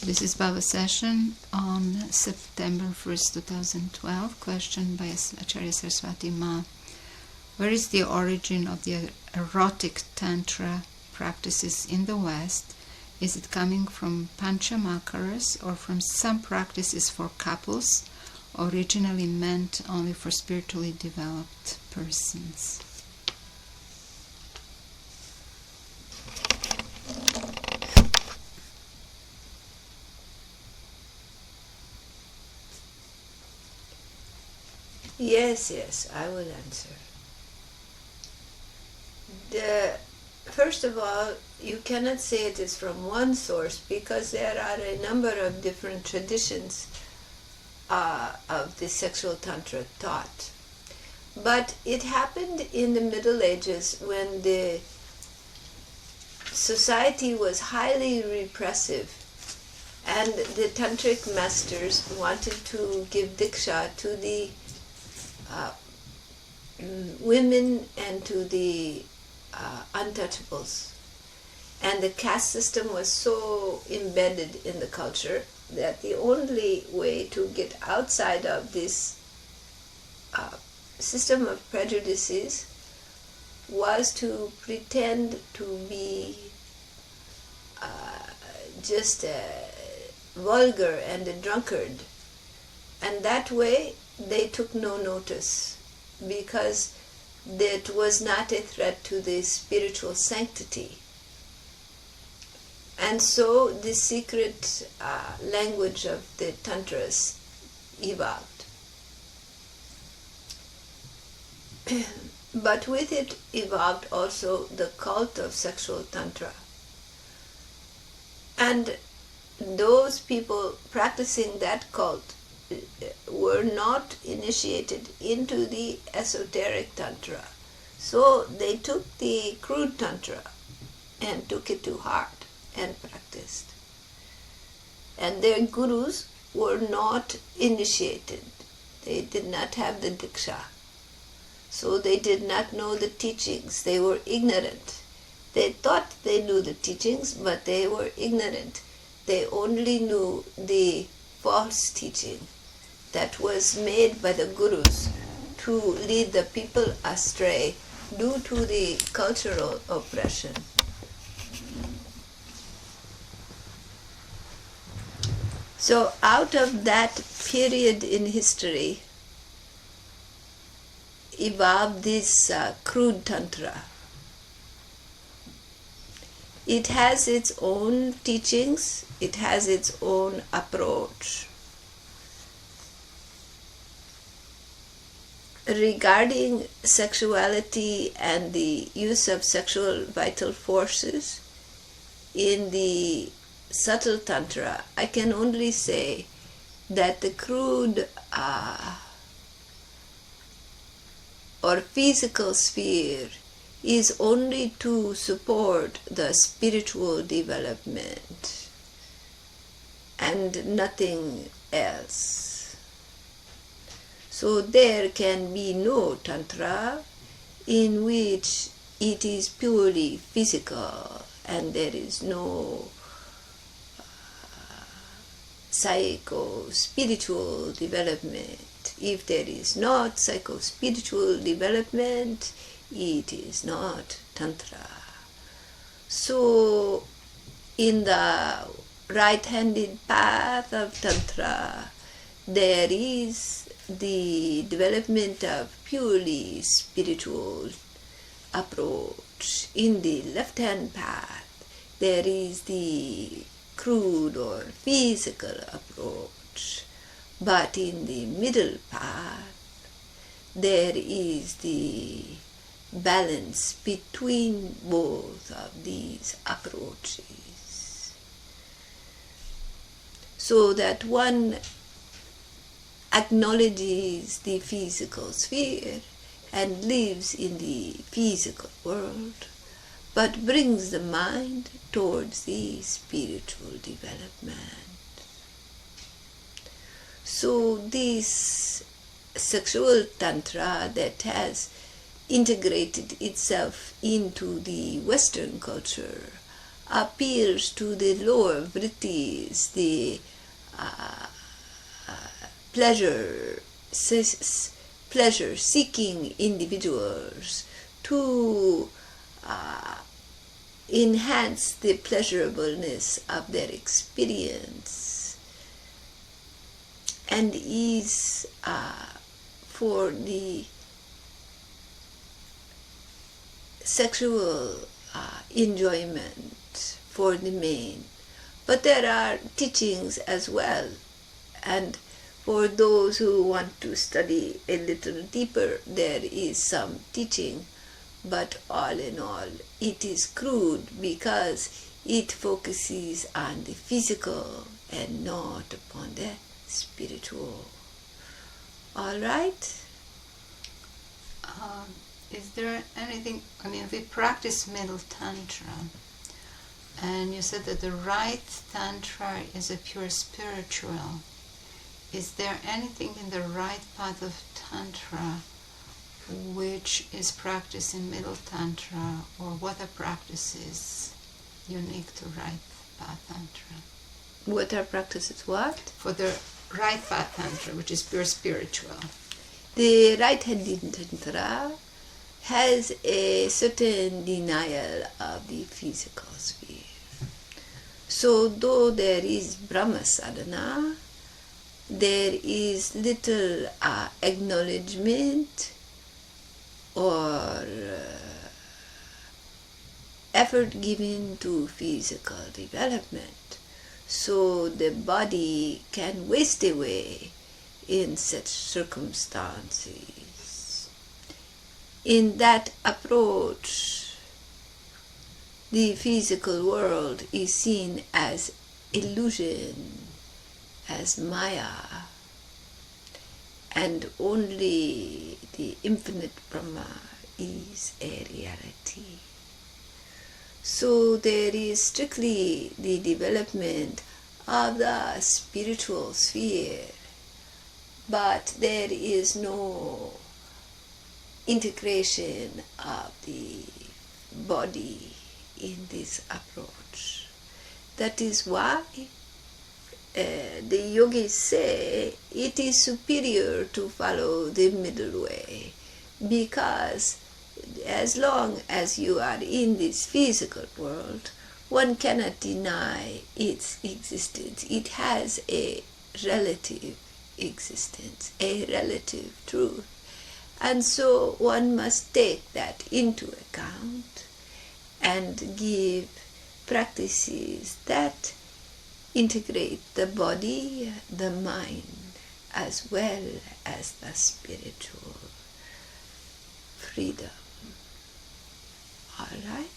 This is Bhava session on September 1st, 2012. Question by Acharya Shrii Ma. Where is the origin of the erotic Tantra practices in the West? Is it coming from Panchamakaras or from some practices for couples, originally meant only for spiritually developed persons? Yes, I will answer. First of all, you cannot say it is from one source because there are a number of different traditions of the sexual tantra thought. But it happened in the Middle Ages when the society was highly repressive and the tantric masters wanted to give diksha to the women and to the untouchables. And the caste system was so embedded in the culture that the only way to get outside of this system of prejudices was to pretend to be just vulgar and a drunkard. And that way they took no notice because that was not a threat to the spiritual sanctity. And so the secret language of the tantras evolved. But with it evolved also the cult of sexual tantra. And those people practicing that cult were not initiated into the esoteric tantra. So they took the crude tantra and took it to heart and practiced. And their gurus were not initiated. They did not have the diksha. So they did not know the teachings. They were ignorant. They thought they knew the teachings, but they were ignorant. They only knew the false teaching that was made by the gurus to lead the people astray due to the cultural oppression. So out of that period in history evolved this crude tantra. It has its own teachings, it has its own approach. Regarding sexuality and the use of sexual vital forces in the subtle tantra, I can only say that the crude or physical sphere is only to support the spiritual development and nothing else. So there can be no tantra in which it is purely physical and there is no psycho-spiritual development. If there is not psycho-spiritual development, it is not tantra. So in the right-handed path of tantra, there is the development of purely spiritual approach. In the left-hand path, there is the crude or physical approach. But in the middle path, there is the balance between both of these approaches. So that one acknowledges the physical sphere and lives in the physical world, but brings the mind towards the spiritual development. So this sexual tantra that has integrated itself into the Western culture appeals to the lower vrittis, the pleasure-seeking individuals, to enhance the pleasurableness of their experience, and is for the sexual enjoyment for the main. But there are teachings as well, and for those who want to study a little deeper, there is some teaching, but all in all, it is crude because it focuses on the physical and not upon the spiritual. All right? Is there anything, we practice middle tantra, and you said that the right tantra is a pure spiritual. Is there anything in the right path of tantra which is practiced in middle tantra, or what are practices unique to right path tantra? What are practices what? For the right path tantra, which is pure spiritual. The right-handed tantra has a certain denial of the physical sphere. So though there is Brahma sadhana, there is little acknowledgement or effort given to physical development. So the body can waste away in such circumstances. In that approach, the physical world is seen as illusion, as Maya, and only the infinite Brahma is a reality. So there is strictly the development of the spiritual sphere, but there is no integration of the body in this approach. That is why the yogis say it is superior to follow the middle way, because as long as you are in this physical world, one cannot deny its existence. It has a relative existence, a relative truth. And so one must take that into account and give practices that integrate the body, the mind, as well as the spiritual freedom. All right?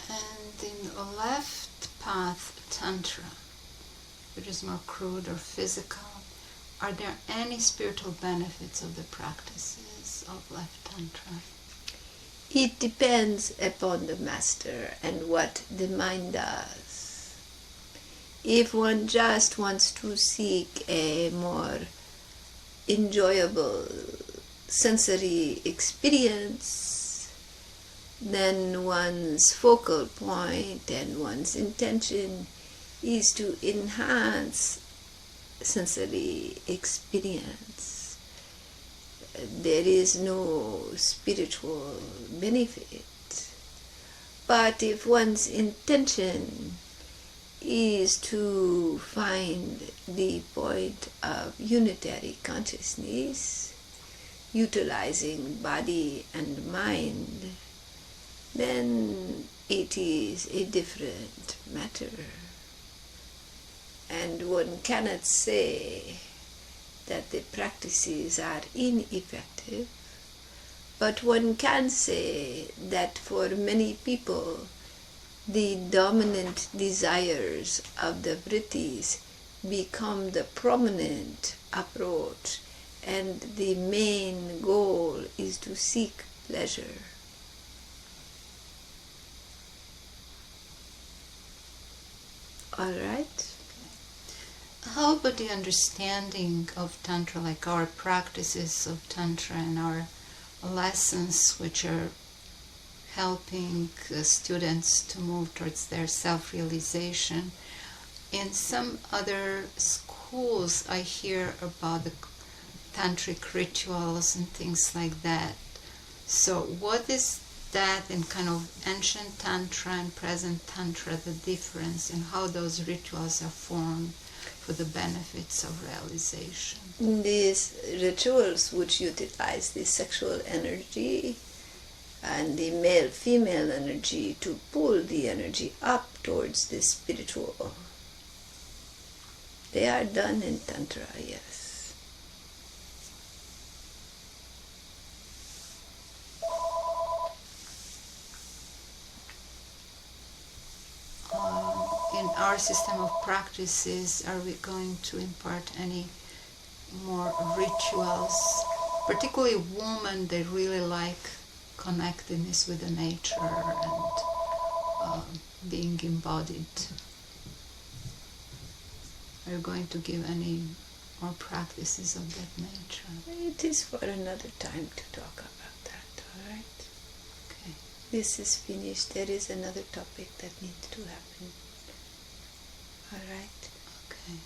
And in the left path tantra, which is more crude or physical, are there any spiritual benefits of the practices of left tantra? It depends upon the master and what the mind does. If one just wants to seek a more enjoyable sensory experience, then one's focal point and one's intention is to enhance sensory experience. There is no spiritual benefit. But if one's intention is to find the point of unitary consciousness, utilizing body and mind, then it is a different matter. And one cannot say that the practices are ineffective, but one can say that for many people, the dominant desires of the vrittis become the prominent approach, and the main goal is to seek pleasure. All right? How about the understanding of Tantra, like our practices of Tantra and our lessons which are helping students to move towards their self-realization. In some other schools, I hear about the tantric rituals and things like that. So what is that in kind of ancient tantra and present tantra, the difference in how those rituals are formed for the benefits of realization? These rituals which utilize the sexual energy and the male-female energy to pull the energy up towards the spiritual, they are done in Tantra, yes. In our system of practices, are we going to impart any more rituals? Particularly women, they really like connectedness with the nature and being embodied. Are you going to give any more practices of that nature? It is for another time to talk about that, all right? Okay. This is finished. There is another topic that needs to happen. All right? Okay.